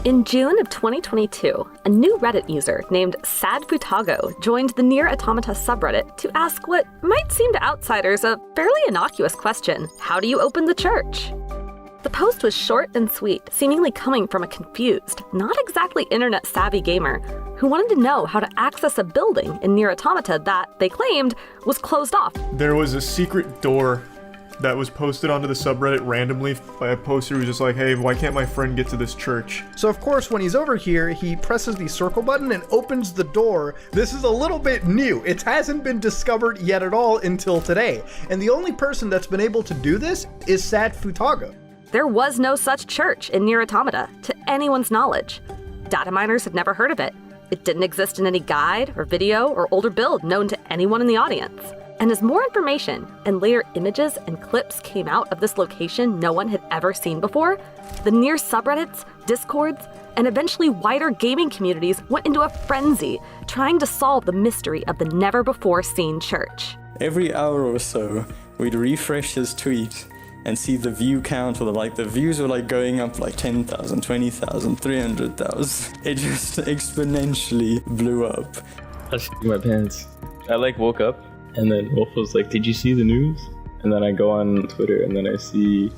In June of 2022, a new Reddit user named SadFutago joined the Nier Automata subreddit to ask what might seem to outsiders a fairly innocuous question: how do you open the church? The post was short and sweet, seemingly coming from a confused, not exactly internet-savvy gamer who wanted to know how to access a building in Nier Automata that, they claimed, was closed off. There was a secret door that was posted onto the subreddit randomly by a poster who was just like, hey, why can't my friend get to this church? So of course, when he's over here, he presses the circle button and opens the door. This is a little bit new. It hasn't been discovered yet at all until today. And the only person that's been able to do this is SadFutago. There was no such church in Nier Automata, to anyone's knowledge. Data miners had never heard of it. It didn't exist in any guide or video or older build known to anyone in the audience. And as more information and later images and clips came out of this location no one had ever seen before, the Nier subreddits, discords, and eventually wider gaming communities went into a frenzy trying to solve the mystery of the never-before-seen church. Every hour or so, we'd refresh his tweet and see the view count, or the views were going up 10,000, 20,000, 300,000. It just exponentially blew up. I was shitting my pants. I woke up and then Wolf was like, did you see the news? And then I go on Twitter and then I see...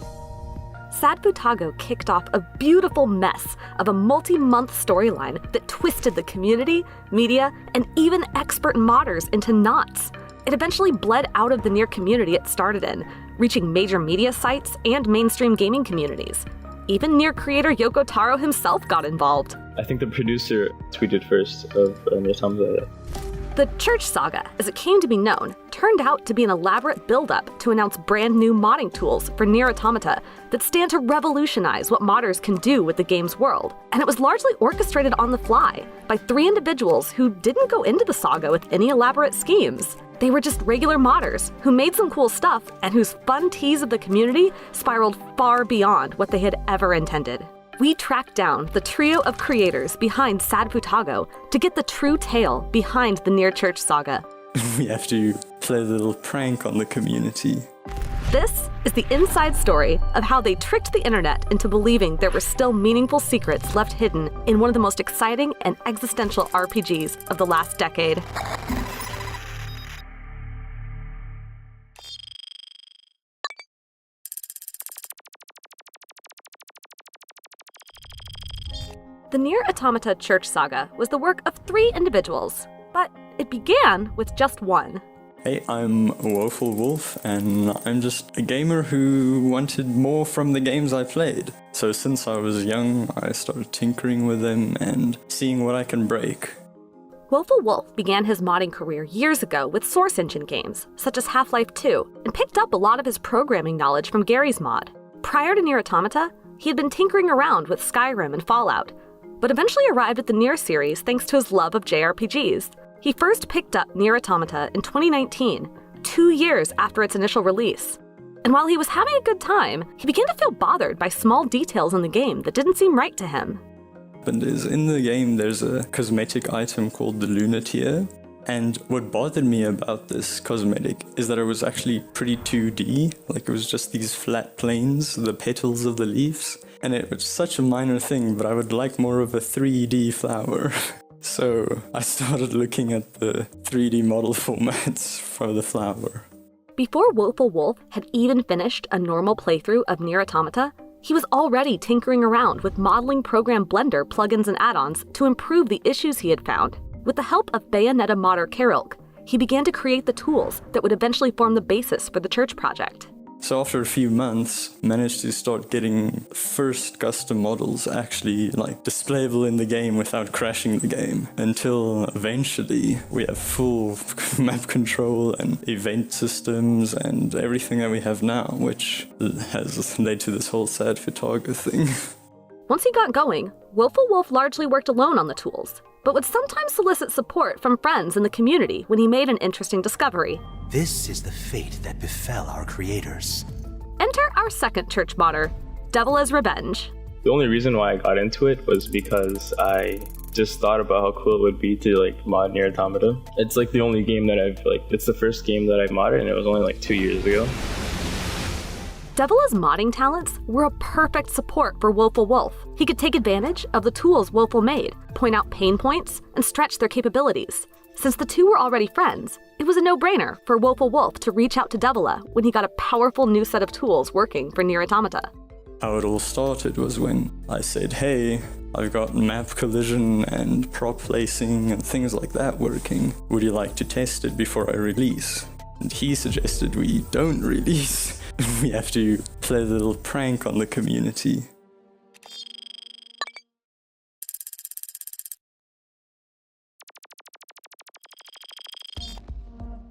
SadFutago kicked off a beautiful mess of a multi-month storyline that twisted the community, media, and even expert modders into knots. It eventually bled out of the Nier community it started in, reaching major media sites and mainstream gaming communities. Even Nier creator Yoko Taro himself got involved. I think the producer tweeted first of Nier Automata. The Church Saga, as it came to be known, turned out to be an elaborate build-up to announce brand new modding tools for Nier Automata that stand to revolutionize what modders can do with the game's world. And it was largely orchestrated on the fly by 3 individuals who didn't go into the saga with any elaborate schemes. They were just regular modders who made some cool stuff and whose fun tease of the community spiraled far beyond what they had ever intended. We tracked down the trio of creators behind SadFutago to get the true tale behind the Nier Church Saga. We have to play a little prank on the community. This is the inside story of how they tricked the internet into believing there were still meaningful secrets left hidden in one of the most exciting and existential RPGs of the last decade. The Nier Automata Church Saga was the work of 3 individuals, but it began with just one. Hey, I'm Woeful Wolf, and I'm just a gamer who wanted more from the games I played. So since I was young, I started tinkering with them and seeing what I can break. Woeful Wolf began his modding career years ago with Source Engine games, such as Half-Life 2, and picked up a lot of his programming knowledge from Garry's Mod. Prior to Nier Automata, he had been tinkering around with Skyrim and Fallout, but eventually arrived at the Nier series thanks to his love of JRPGs. He first picked up Nier Automata in 2019, 2 years after its initial release. And while he was having a good time, he began to feel bothered by small details in the game that didn't seem right to him. And in the game, there's a cosmetic item called the Lunatier. And what bothered me about this cosmetic is that it was actually pretty 2D. It was just these flat planes, the petals of the leaves. And it was such a minor thing, but I would like more of a 3D flower. So I started looking at the 3D model formats for the flower. Before Woeful Wolf had even finished a normal playthrough of Nier Automata, he was already tinkering around with modeling program Blender plugins and add-ons to improve the issues he had found. With the help of Bayonetta modder Karilk, he began to create the tools that would eventually form the basis for the church project. So after a few months, managed to start getting first custom models actually displayable in the game without crashing the game, until eventually we have full map control and event systems and everything that we have now, which has led to this whole SadFutago thing. Once he got going, Woeful Wolf largely worked alone on the tools, but would sometimes solicit support from friends in the community when he made an interesting discovery. This is the fate that befell our creators. Enter our second church modder, Devil as Revenge. The only reason why I got into it was because I just thought about how cool it would be to mod Nier Automata. It's the only game that it's the first game that I've modded, and it was only 2 years ago. Devila's modding talents were a perfect support for Woeful Wolf. He could take advantage of the tools Woeful made, point out pain points, and stretch their capabilities. Since the two were already friends, it was a no-brainer for Woeful Wolf to reach out to Devila when he got a powerful new set of tools working for Nier Automata. How it all started was when I said, hey, I've got map collision and prop placing and things like that working. Would you like to test it before I release? And he suggested we don't release. We have to play a little prank on the community.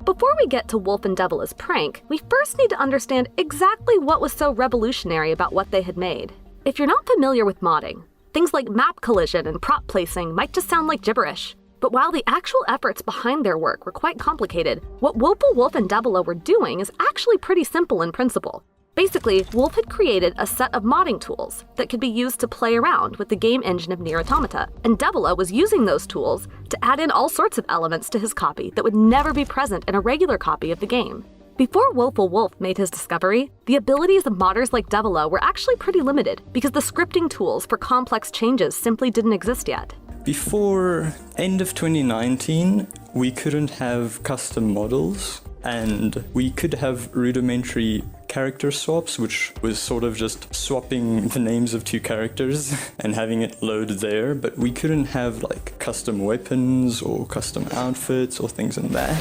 Before we get to Wolf and Devila's prank, we first need to understand exactly what was so revolutionary about what they had made. If you're not familiar with modding, things like map collision and prop placing might just sound like gibberish. But while the actual efforts behind their work were quite complicated, what Woeful Wolf and Devila were doing is actually pretty simple in principle. Basically, Wolf had created a set of modding tools that could be used to play around with the game engine of Nier Automata, and Devila was using those tools to add in all sorts of elements to his copy that would never be present in a regular copy of the game. Before Woeful Wolf made his discovery, the abilities of modders like Devila were actually pretty limited because the scripting tools for complex changes simply didn't exist yet. Before end of 2019, we couldn't have custom models, and we could have rudimentary character swaps, which was sort of just swapping the names of two characters and having it load there, but we couldn't have like custom weapons or custom outfits or things like that.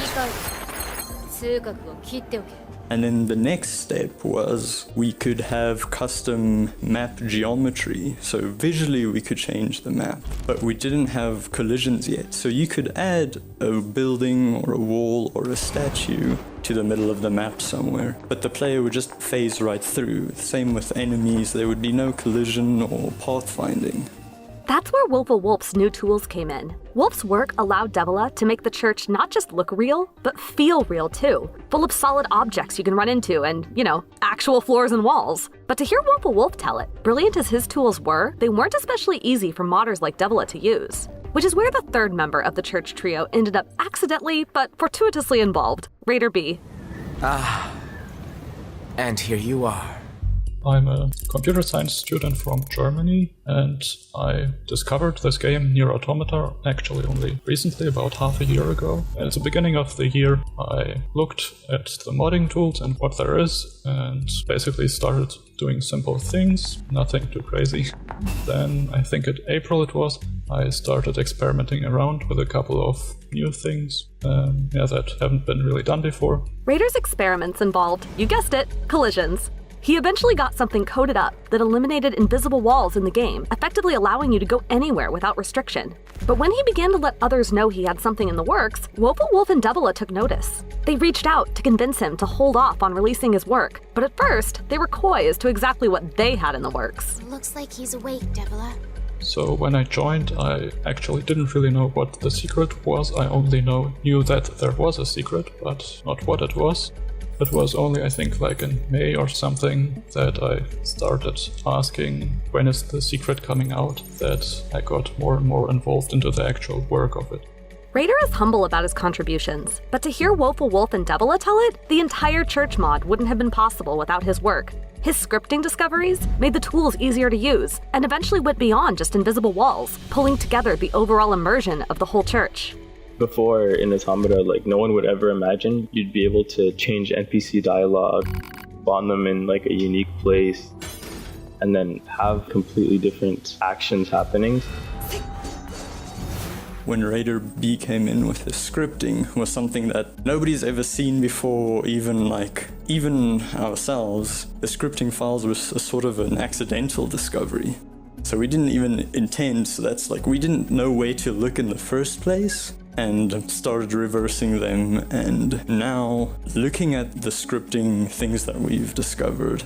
And then the next step was we could have custom map geometry. So visually we could change the map, but we didn't have collisions yet. So you could add a building or a wall or a statue to the middle of the map somewhere, but the player would just phase right through. Same with enemies, there would be no collision or pathfinding. That's where Woeful Wolf's new tools came in. Wolf's work allowed Devila to make the church not just look real, but feel real too, full of solid objects you can run into and, actual floors and walls. But to hear Woeful Wolf tell it, brilliant as his tools were, they weren't especially easy for modders like Devila to use. Which is where the third member of the church trio ended up accidentally but fortuitously involved, Raider B. And here you are. I'm a computer science student from Germany, and I discovered this game, Nier Automata, actually only recently, about half a year ago. And at the beginning of the year, I looked at the modding tools and what there is, and basically started doing simple things, nothing too crazy. Then, I think in April it was, I started experimenting around with a couple of new things that haven't been really done before. Raider's experiments involved, you guessed it, collisions. He eventually got something coded up that eliminated invisible walls in the game, effectively allowing you to go anywhere without restriction. But when he began to let others know he had something in the works, Woeful Wolf and Devila took notice. They reached out to convince him to hold off on releasing his work, but at first, they were coy as to exactly what they had in the works. Looks like he's awake, Devila. So when I joined, I actually didn't really know what the secret was. I only knew that there was a secret, but not what it was. It was only, I think, like in May or something that I started asking when is the secret coming out, that I got more and more involved into the actual work of it. Raider is humble about his contributions, but to hear Woeful Wolf and Devila tell it, the entire church mod wouldn't have been possible without his work. His scripting discoveries made the tools easier to use, and eventually went beyond just invisible walls, pulling together the overall immersion of the whole church. Before in Automata, no one would ever imagine you'd be able to change NPC dialogue, spawn them in a unique place, and then have completely different actions happening. When Raider B came in with his scripting was something that nobody's ever seen before, even ourselves. The scripting files was a sort of an accidental discovery. So we didn't even intend, so that's we didn't know where to look in the first place, and started reversing them, and now looking at the scripting things that we've discovered,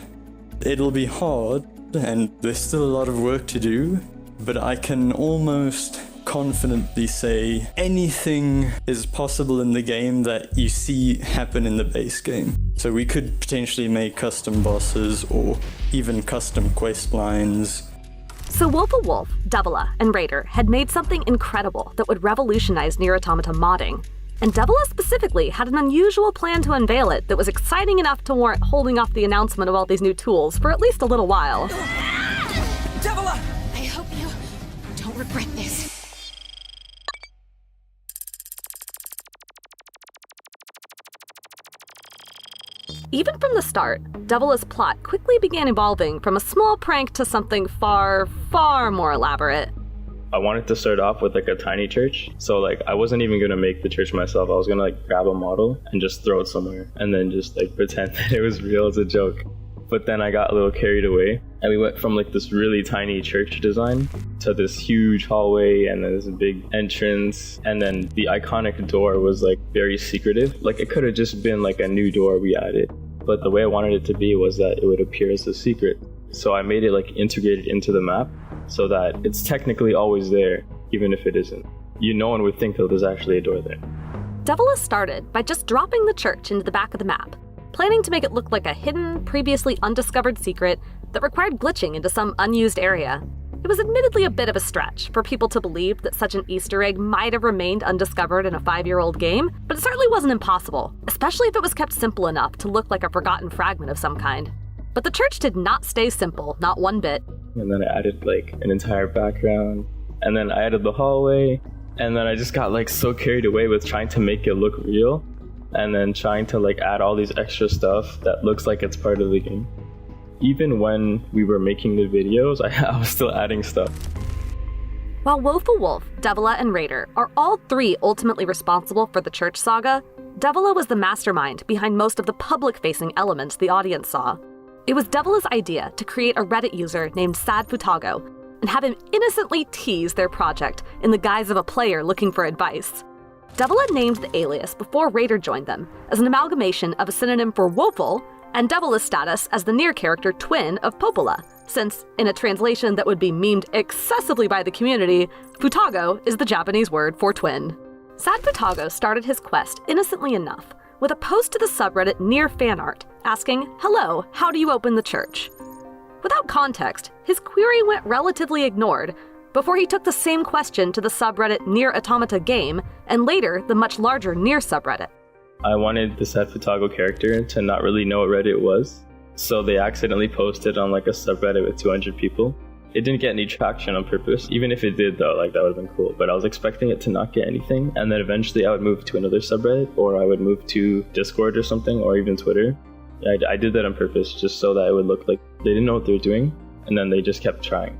it'll be hard and there's still a lot of work to do, but I can almost confidently say anything is possible in the game that you see happen in the base game. So we could potentially make custom bosses or even custom quest lines. So Woeful Wolf, Devila, and Raider had made something incredible that would revolutionize Nier Automata modding. And Devila specifically had an unusual plan to unveil it that was exciting enough to warrant holding off the announcement of all these new tools for at least a little while. Devila! I hope you don't regret this. Even from the start, Devila's plot quickly began evolving from a small prank to something far, far more elaborate. I wanted to start off with like a tiny church. So like I wasn't even gonna make the church myself. I was gonna like grab a model and just throw it somewhere and then just like pretend that it was real as a joke. But then I got a little carried away and we went from like this really tiny church design to this huge hallway and then this big entrance, and then the iconic door was like very secretive. Like it could have just been like a new door we added, but the way I wanted it to be was that it would appear as a secret. So I made it like integrated into the map so that it's technically always there, even if it isn't. No one would think that there's actually a door there. Devila started by just dropping the church into the back of the map, planning to make it look like a hidden, previously undiscovered secret that required glitching into some unused area. It was admittedly a bit of a stretch for people to believe that such an Easter egg might have remained undiscovered in a 5-year-old game, but it certainly wasn't impossible, especially if it was kept simple enough to look like a forgotten fragment of some kind. But the church did not stay simple, not one bit. And then I added like an entire background, and then I added the hallway, and then I just got like so carried away with trying to make it look real, and then trying to like add all these extra stuff that looks like it's part of the game. Even when we were making the videos, I was still adding stuff. While Woeful Wolf, Devila, and Raider are all three ultimately responsible for the church saga, Devila was the mastermind behind most of the public-facing elements the audience saw. It was Devila's idea to create a Reddit user named Sad Futago and have him innocently tease their project in the guise of a player looking for advice. Devila named the alias before Raider joined them as an amalgamation of a synonym for Woeful and Devila's status as the near character twin of Popola, since, in a translation that would be memed excessively by the community, Futago is the Japanese word for twin. Sad Futago started his quest innocently enough with a post to the subreddit Near Fanart asking, "Hello, how do you open the church?" Without context, his query went relatively ignored before he took the same question to the subreddit Near Automata Game and later the much larger Near subreddit. I wanted the Sad Futago character to not really know what Reddit was, so they accidentally posted on like a subreddit with 200 people. It didn't get any traction on purpose. Even if it did though, like that would have been cool. But I was expecting it to not get anything, and then eventually I would move to another subreddit, or I would move to Discord or something, or even Twitter. I did that on purpose, just so that it would look like they didn't know what they were doing, and then they just kept trying.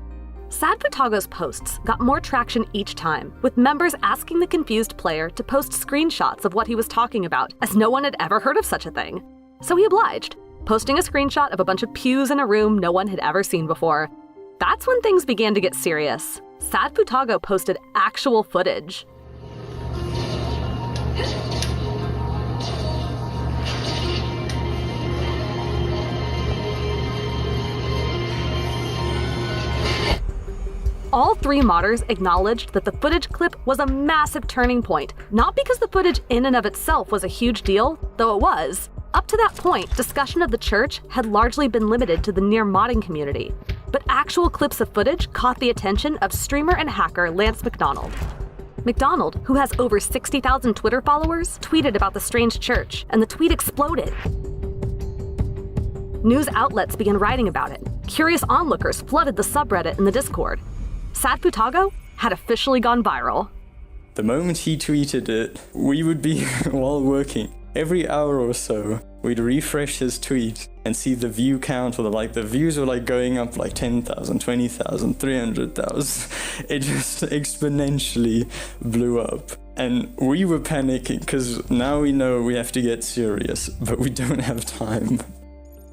Sad Futago's posts got more traction each time, with members asking the confused player to post screenshots of what he was talking about, as no one had ever heard of such a thing. So he obliged, posting a screenshot of a bunch of pews in a room no one had ever seen before. That's when things began to get serious. Sad Futago posted actual footage. All three modders acknowledged that the footage clip was a massive turning point, not because the footage in and of itself was a huge deal, though it was. Up to that point, discussion of the church had largely been limited to the Near modding community, but actual clips of footage caught the attention of streamer and hacker Lance McDonald. McDonald, who has over 60,000 Twitter followers, tweeted about the strange church, and the tweet exploded. News outlets began writing about it. Curious onlookers flooded the subreddit and the Discord. Sad Futago had officially gone viral. The moment he tweeted it, we would be, while working, every hour or so, we'd refresh his tweet and see the view count, or the views were like going up like 10,000, 20,000, 300,000. It just exponentially blew up. And we were panicking because now we know we have to get serious, but we don't have time.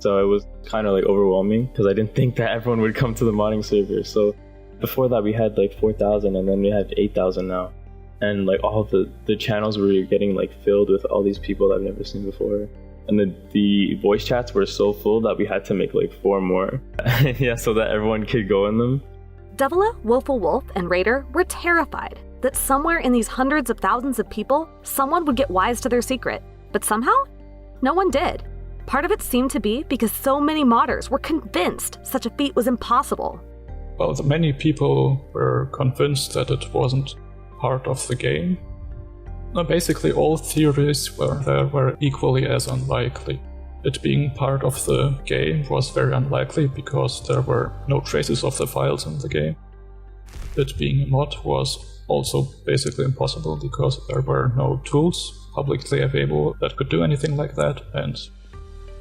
So it was kind of like overwhelming because I didn't think that everyone would come to the modding server. So before that we had like 4,000 and then we had 8,000 now. And like all the channels were getting like filled with all these people that I've never seen before. And the voice chats were so full that we had to make like 4 more. Yeah, so that everyone could go in them. Devila, Woeful Wolf, and Raider were terrified that somewhere in these hundreds of thousands of people, someone would get wise to their secret. But somehow, no one did. Part of it seemed to be because so many modders were convinced such a feat was impossible. Well, many people were convinced that it wasn't part of the game. Basically, all theories were equally as unlikely. It being part of the game was very unlikely because there were no traces of the files in the game. It being a mod was also basically impossible because there were no tools publicly available that could do anything like that, and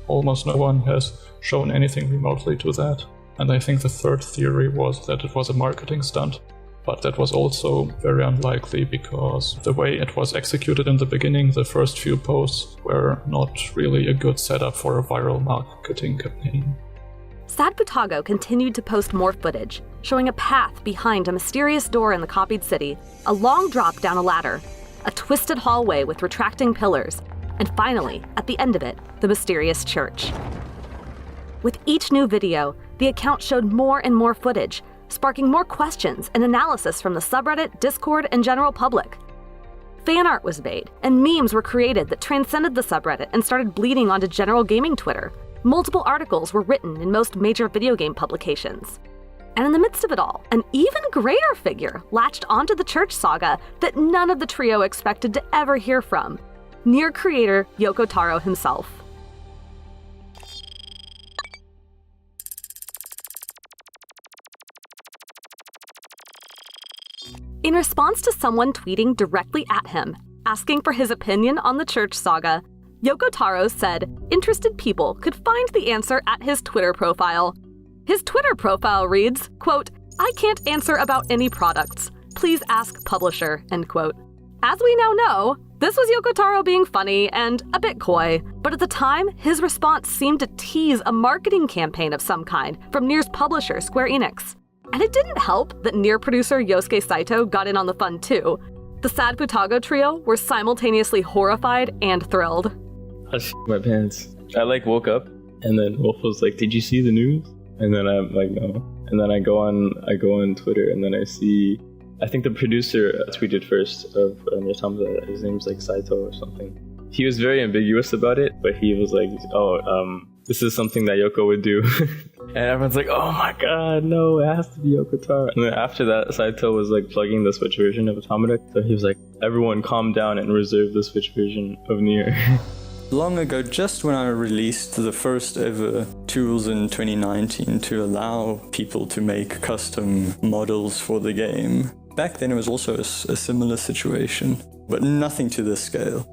almost no one has shown anything remotely to that. And I think the third theory was that it was a marketing stunt. But that was also very unlikely because the way it was executed in the beginning, the first few posts were not really a good setup for a viral marketing campaign. Sad Futago continued to post more footage, showing a path behind a mysterious door in the copied city, a long drop down a ladder, a twisted hallway with retracting pillars, and finally, at the end of it, the mysterious church. With each new video, the account showed more and more footage, sparking more questions and analysis from the subreddit, Discord, and general public. Fan art was made, and memes were created that transcended the subreddit and started bleeding onto general gaming Twitter. Multiple articles were written in most major video game publications. And in the midst of it all, an even greater figure latched onto the church saga that none of the trio expected to ever hear from: Nier creator Yoko Taro himself. In response to someone tweeting directly at him, asking for his opinion on the church saga, Yoko Taro said interested people could find the answer at his Twitter profile. His Twitter profile reads, quote, "I can't answer about any products. Please ask publisher," end quote. As we now know, this was Yoko Taro being funny and a bit coy, but at the time, his response seemed to tease a marketing campaign of some kind from Nier's publisher, Square Enix. And it didn't help that Nier producer Yosuke Saito got in on the fun too. The Sad Futago trio were simultaneously horrified and thrilled. I shit my pants. I woke up and then Wolf was like, "Did you see the news?" And then I'm like, "No." And then I go on Twitter and then I see, I think the producer tweeted first of Nier Automata. His name's like Saito or something. He was very ambiguous about it, but he was like, this is something that Yoko would do. And everyone's like, "Oh my god, no, it has to be Yoko Taro." And then after that, Saito was like plugging the Switch version of Automata. So he was like, "Everyone calm down and reserve the Switch version of Nier." Long ago, just when I released the first ever tools in 2019 to allow people to make custom models for the game, back then it was also a similar situation, but nothing to this scale.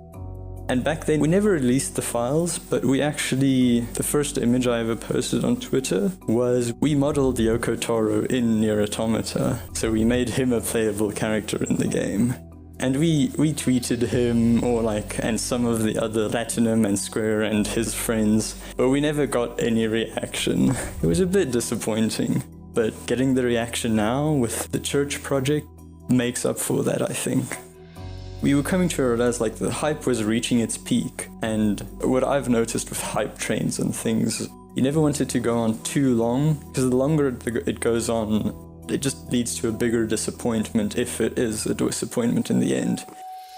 And back then, we never released the files, but the first image I ever posted on Twitter was we modeled Yoko Taro in Nier Automata, so we made him a playable character in the game. And we tweeted him, and some of the other Platinum and Square and his friends, but we never got any reaction. It was a bit disappointing, but getting the reaction now with the church project makes up for that, I think. We were coming to realize the hype was reaching its peak, and what I've noticed with hype trains and things, you never want it to go on too long, because the longer it goes on, it just leads to a bigger disappointment if it is a disappointment in the end.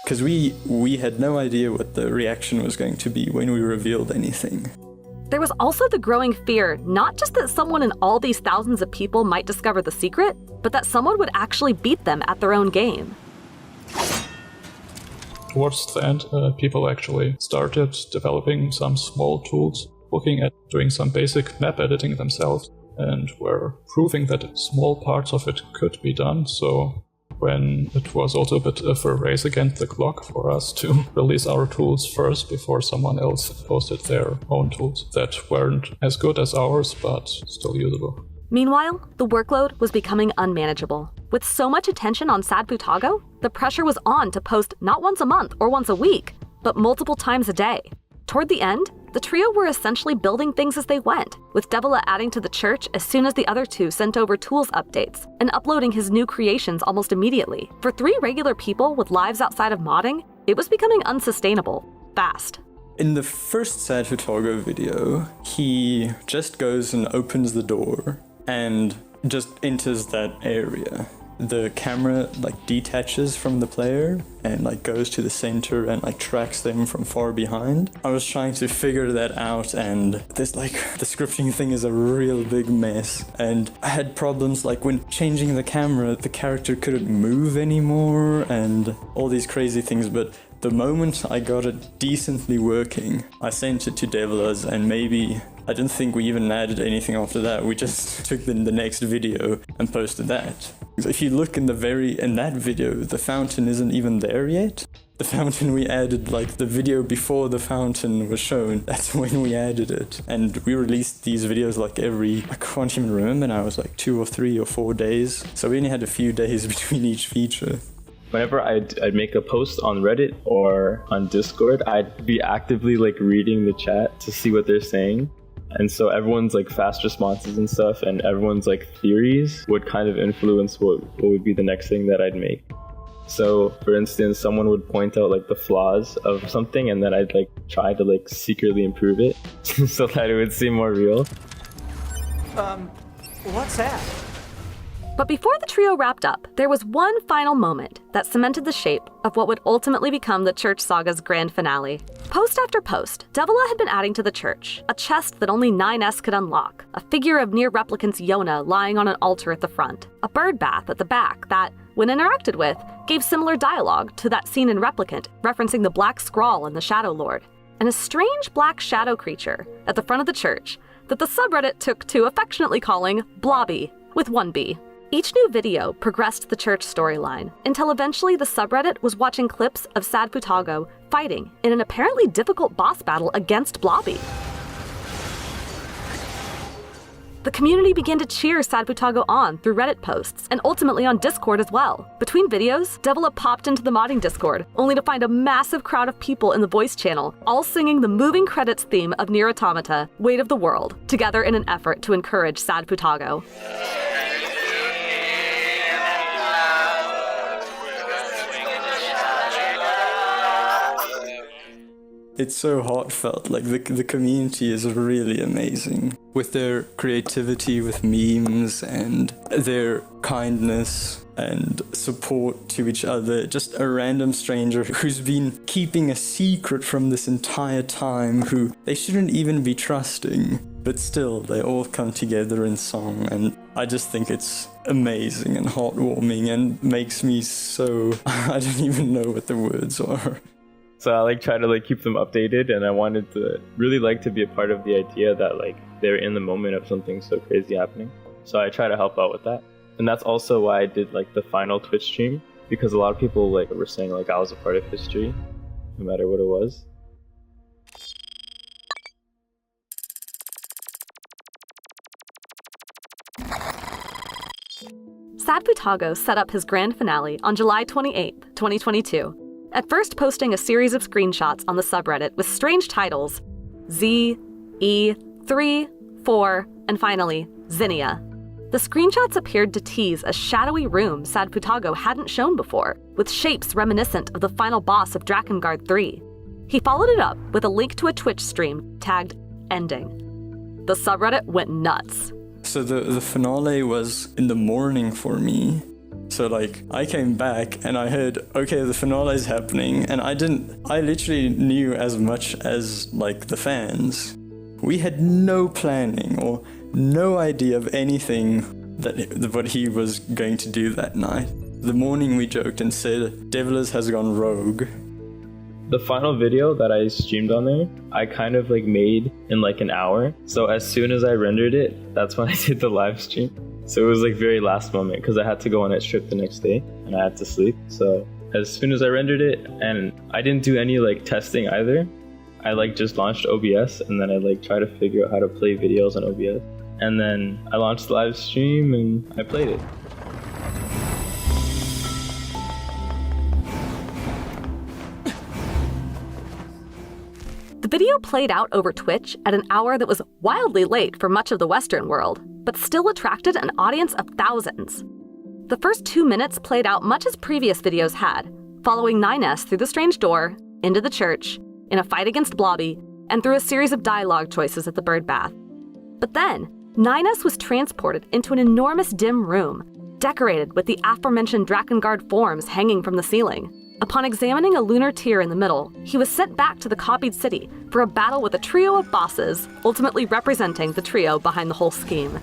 Because we had no idea what the reaction was going to be when we revealed anything. There was also the growing fear, not just that someone in all these thousands of people might discover the secret, but that someone would actually beat them at their own game. Towards the end, people actually started developing some small tools, looking at doing some basic map editing themselves, and were proving that small parts of it could be done. So when it was also a bit of a race against the clock for us to release our tools first before someone else posted their own tools that weren't as good as ours, but still usable. Meanwhile, the workload was becoming unmanageable. With so much attention on Sad Futago, the pressure was on to post not once a month or once a week, but multiple times a day. Toward the end, the trio were essentially building things as they went, with Devila adding to the church as soon as the other two sent over tools updates, and uploading his new creations almost immediately. For 3 regular people with lives outside of modding, it was becoming unsustainable, fast. In the first Sad Futago video, he just goes and opens the door and just enters that area. the camera like detaches from the player and like goes to the center and like tracks them from far behind. I was trying to figure that out, and this like the scripting thing is a real big mess, and I had problems like when changing the camera, the character couldn't move anymore and all these crazy things. But the moment I got it decently working, I sent it to Devilas, and maybe I don't think we even added anything after that. We just took the next video and posted that. If you look in that video, the fountain isn't even there yet. The fountain we added, like the video before the fountain was shown, that's when we added it. And we released these videos like I can't even remember now, it was like 2 or 3 or 4 days. So we only had a few days between each feature. Whenever I'd make a post on Reddit or on Discord, I'd be actively like reading the chat to see what they're saying. And so everyone's like fast responses and stuff, and everyone's like theories would kind of influence what would be the next thing that I'd make. So for instance, someone would point out like the flaws of something, and then I'd like try to like secretly improve it so that it would seem more real. What's that? But before the trio wrapped up, there was one final moment that cemented the shape of what would ultimately become the Church Saga's grand finale. Post after post, Devila had been adding to the church, a chest that only 9S could unlock, a figure of near replicant's Yona lying on an altar at the front, a bird bath at the back that, when interacted with, gave similar dialogue to that seen in Replicant, referencing the black scrawl in the Shadow Lord, and a strange black shadow creature at the front of the church that the subreddit took to affectionately calling Blobby, with 1 B. Each new video progressed the church storyline, until eventually the subreddit was watching clips of Sad Futago fighting in an apparently difficult boss battle against Blobby. The community began to cheer Sad Futago on through Reddit posts, and ultimately on Discord as well. Between videos, Devila popped into the modding Discord, only to find a massive crowd of people in the voice channel, all singing the moving credits theme of Nier Automata, Weight of the World, together in an effort to encourage Sad Futago. It's so heartfelt, like the community is really amazing. With their creativity with memes and their kindness and support to each other. Just a random stranger who's been keeping a secret from this entire time, who they shouldn't even be trusting. But still, they all come together in song, and I just think it's amazing and heartwarming and makes me so... I don't even know what the words are. So I like try to like keep them updated, and I wanted to really like to be a part of the idea that like they're in the moment of something so crazy happening. So I try to help out with that. And that's also why I did like the final Twitch stream, because a lot of people like were saying like I was a part of history, no matter what it was. Sad Futago set up his grand finale on July 28, 2022. At first posting a series of screenshots on the subreddit with strange titles, Z, E, 3, 4, and finally, Zinnia. The screenshots appeared to tease a shadowy room Sad Futago hadn't shown before, with shapes reminiscent of the final boss of Drakengard 3. He followed it up with a link to a Twitch stream tagged Ending. The subreddit went nuts. So the finale was in the morning for me. So like, I came back and I heard, okay, the finale is happening, and I literally knew as much as like the fans. We had no planning or no idea of anything what he was going to do that night. The morning we joked and said, Devilas has gone rogue. The final video that I streamed on there, I kind of like made in like an hour. So as soon as I rendered it, that's when I did the live stream. So it was like very last moment, because I had to go on a trip the next day and I had to sleep. So as soon as I rendered it, and I didn't do any like testing either, I like just launched OBS, and then I like try to figure out how to play videos on OBS. And then I launched the live stream and I played it. The video played out over Twitch at an hour that was wildly late for much of the Western world, but still attracted an audience of thousands. The first 2 minutes played out much as previous videos had, following 9S through the strange door, into the church, in a fight against Blobby, and through a series of dialogue choices at the bird bath. But then, 9S was transported into an enormous dim room, decorated with the aforementioned Drakengard forms hanging from the ceiling. Upon examining a lunar tier in the middle, he was sent back to the copied city for a battle with a trio of bosses, ultimately representing the trio behind the whole scheme.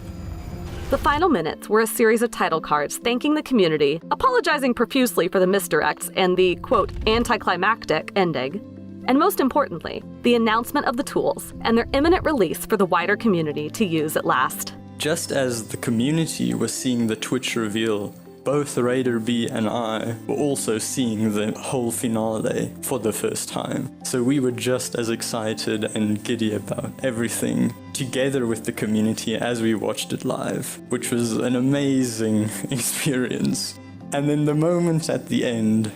The final minutes were a series of title cards thanking the community, apologizing profusely for the misdirects and the, quote, anticlimactic ending, and most importantly, the announcement of the tools and their imminent release for the wider community to use at last. Just as the community was seeing the Twitch reveal, both Raider B and I were also seeing the whole finale for the first time. So we were just as excited and giddy about everything together with the community as we watched it live, which was an amazing experience. And then the moment at the end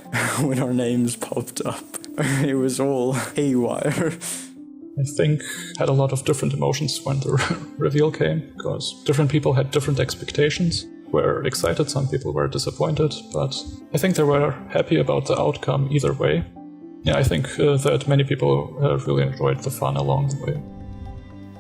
when our names popped up, it was all haywire. I think had a lot of different emotions when the reveal came, because different people had different expectations. Were excited, some people were disappointed, but I think they were happy about the outcome either way. Yeah, I think that many people really enjoyed the fun along the way.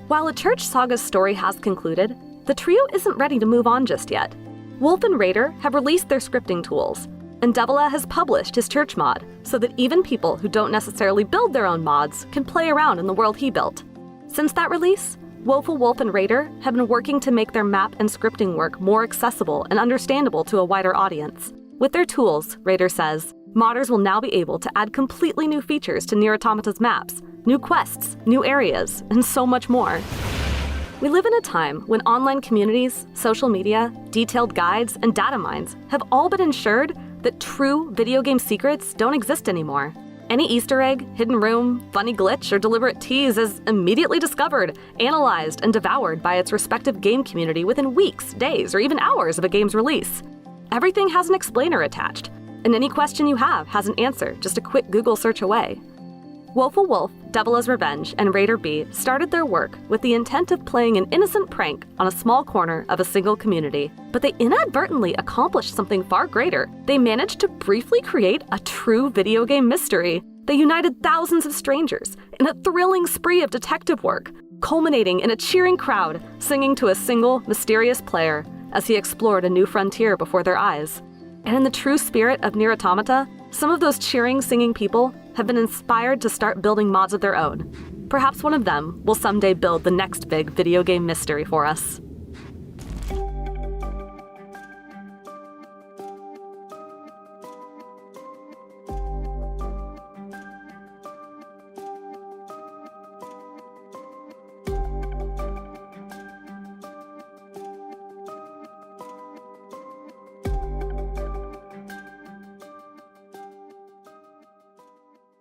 While a Church Saga's story has concluded, the trio isn't ready to move on just yet. Wolf and Raider have released their scripting tools, and Devila has published his Church mod so that even people who don't necessarily build their own mods can play around in the world he built. Since that release, Woeful Wolf and Raider have been working to make their map and scripting work more accessible and understandable to a wider audience. With their tools, Raider says, modders will now be able to add completely new features to Nier Automata's maps, new quests, new areas, and so much more. We live in a time when online communities, social media, detailed guides, and data mines have all but ensured that true video game secrets don't exist anymore. Any Easter egg, hidden room, funny glitch, or deliberate tease is immediately discovered, analyzed, and devoured by its respective game community within weeks, days, or even hours of a game's release. Everything has an explainer attached, and any question you have has an answer just a quick Google search away. Woeful Wolf, Devila's Revenge, and Raider B started their work with the intent of playing an innocent prank on a small corner of a single community, but they inadvertently accomplished something far greater. They managed to briefly create a true video game mystery. They united thousands of strangers in a thrilling spree of detective work, culminating in a cheering crowd singing to a single, mysterious player as he explored a new frontier before their eyes. And in the true spirit of Nier Automata, some of those cheering, singing people have been inspired to start building mods of their own. Perhaps one of them will someday build the next big video game mystery for us.